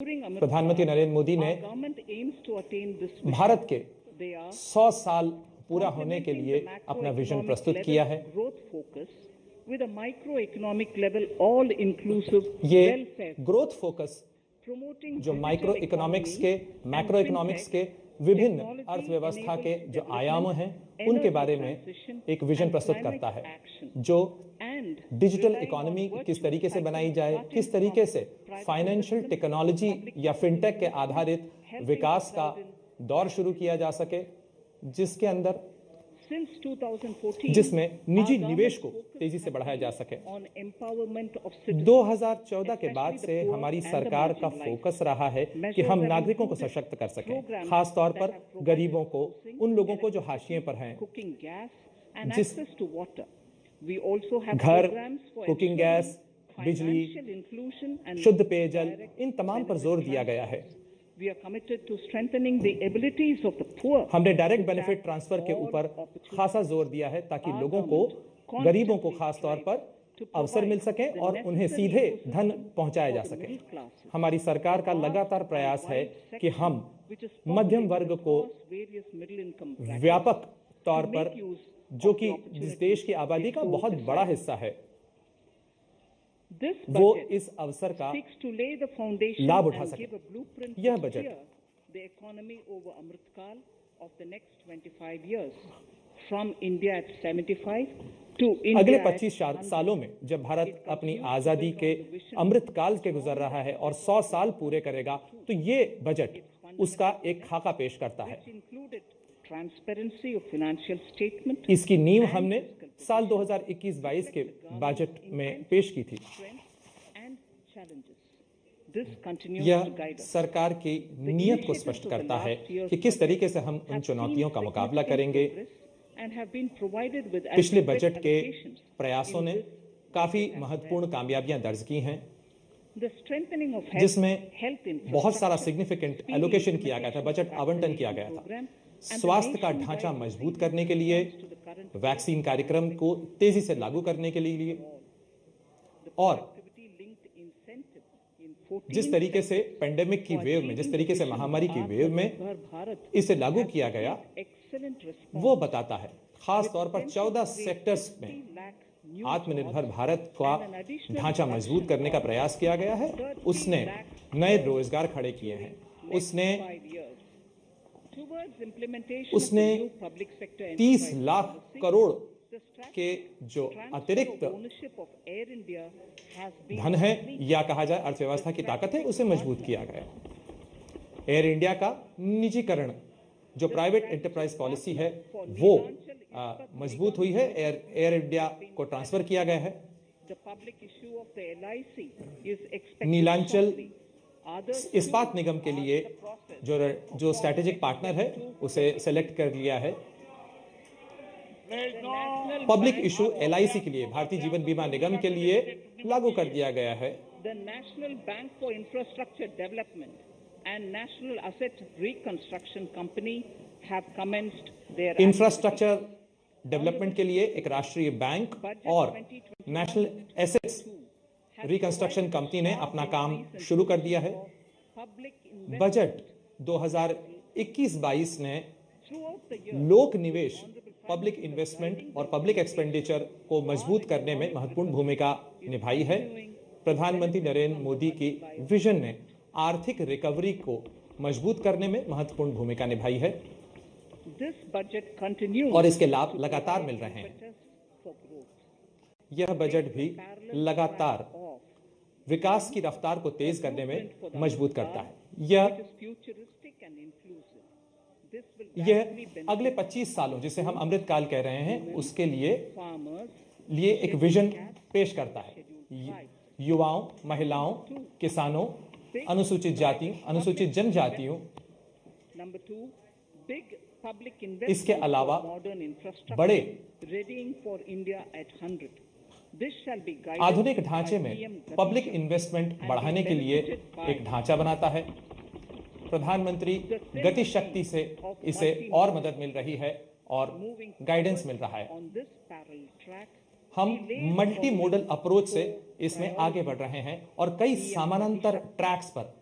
प्रधानमंत्री नरेंद्र मोदी ने भारत के 100 साल पूरा होने के लिए अपना विजन प्रस्तुत किया है। ये ग्रोथ फोकस जो माइक्रो इकोनॉमिक्स के, मैक्रो इकोनॉमिक्स के विभिन्न अर्थव्यवस्था के जो आयाम हैं उनके बारे में एक विजन प्रस्तुत करता है, जो डिजिटल इकोनॉमी किस तरीके से बनाई जाए, किस तरीके से फाइनेंशियल टेक्नोलॉजी या फिनटेक के आधारित विकास का दौर शुरू किया जा सके, जिसके अंदर जिसमें निजी निवेश को तेजी से बढ़ाया जा सके। 2014 के बाद से हमारी सरकार का फोकस रहा है कि हम नागरिकों को सशक्त कर सकें, खास तौर पर गरीबों को, उन लोगों को जो हाशिए पर हैं, जिस घर, कुकिंग गैस, बिजली, शुद्ध पेयजल, इन तमाम पर जोर दिया गया है। हमने डायरेक्ट बेनिफिट ट्रांसफर के ऊपर खासा जोर दिया है ताकि लोगों को, गरीबों को खास तौर पर अवसर मिल सके और उन्हें सीधे धन पहुंचाया जा सके। हमारी सरकार का लगातार प्रयास है कि हम मध्यम वर्ग को व्यापक तौर पर, जो कि इस देश की आबादी का बहुत बड़ा हिस्सा है, वो इस अवसर का लाभ उठा सके। यह बजट अगले 25 सालों में, जब भारत अपनी आजादी के अमृतकाल के गुजर रहा है और 100 साल पूरे करेगा, तो ये बजट उसका एक खाका पेश करता है। इसकी नींव हमने साल 2021-22 के बजट में पेश की थी। यह सरकार की नीयत को स्पष्ट करता है कि किस तरीके से हम उन चुनौतियों का मुकाबला करेंगे। पिछले बजट के प्रयासों ने काफी महत्वपूर्ण कामयाबियां दर्ज की हैं, जिसमें बहुत सारा सिग्निफिकेंट एलोकेशन किया गया था, बजट आवंटन किया गया था। स्वास्थ्य का ढांचा मजबूत करने के लिए, वैक्सीन कार्यक्रम को तेजी से लागू करने के लिए, और जिस तरीके से पेंडेमिक की वेव में, जिस तरीके से महामारी की वेव में इसे लागू किया गया, वो बताता है। खास तौर पर 14 सेक्टर्स में आत्मनिर्भर भारत का ढांचा मजबूत करने का प्रयास किया गया है। उसने नए रोजगार खड़े किए हैं। उसने 30 लाख करोड़ के जो अतिरिक्त धन है, या कहा जाए अर्थव्यवस्था की ताकत है, उसे मजबूत किया गया। एयर इंडिया का निजीकरण, जो प्राइवेट एंटरप्राइज पॉलिसी है, वो मजबूत हुई है। एयर इंडिया को ट्रांसफर किया गया है। नीलांचल इस्पात निगम के लिए जो स्ट्रैटेजिक पार्टनर है, उसे सेलेक्ट कर लिया है। पब्लिक इशू LIC के लिए, भारतीय जीवन बीमा निगम के लिए लागू कर दिया गया है। The national bank for infrastructure development and national asset reconstruction company have commenced their infrastructure development के लिए एक राष्ट्रीय बैंक और नेशनल एसेट्स रिकंस्ट्रक्शन कंपनी ने अपना काम शुरू कर दिया है। बजट 2021-22 ने लोक निवेश, पब्लिक इन्वेस्टमेंट और पब्लिक एक्सपेंडिचर को मजबूत करने में महत्वपूर्ण भूमिका निभाई है। प्रधानमंत्री नरेंद्र मोदी की विजन ने आर्थिक रिकवरी को मजबूत करने में महत्वपूर्ण भूमिका निभाई है, और इसके लाभ लगातार मिल रहे हैं। यह बजट भी लगातार विकास की रफ्तार को तेज करने में मजबूत करता है। यह अगले 25 सालों, जिसे हम अमृतकाल कह रहे हैं, उसके लिए एक विजन पेश करता है। युवाओं, महिलाओं, किसानों, अनुसूचित जातियों, अनुसूचित जनजातियों, इसके अलावा बड़े आधुनिक ढांचे में पब्लिक इन्वेस्टमेंट बढ़ाने के लिए एक ढांचा बनाता है। प्रधानमंत्री गति शक्ति से इसे और मदद मिल रही है और गाइडेंस मिल रहा है। हम मल्टी मोडल अप्रोच से इसमें आगे बढ़ रहे हैं और कई समानांतर ट्रैक्स पर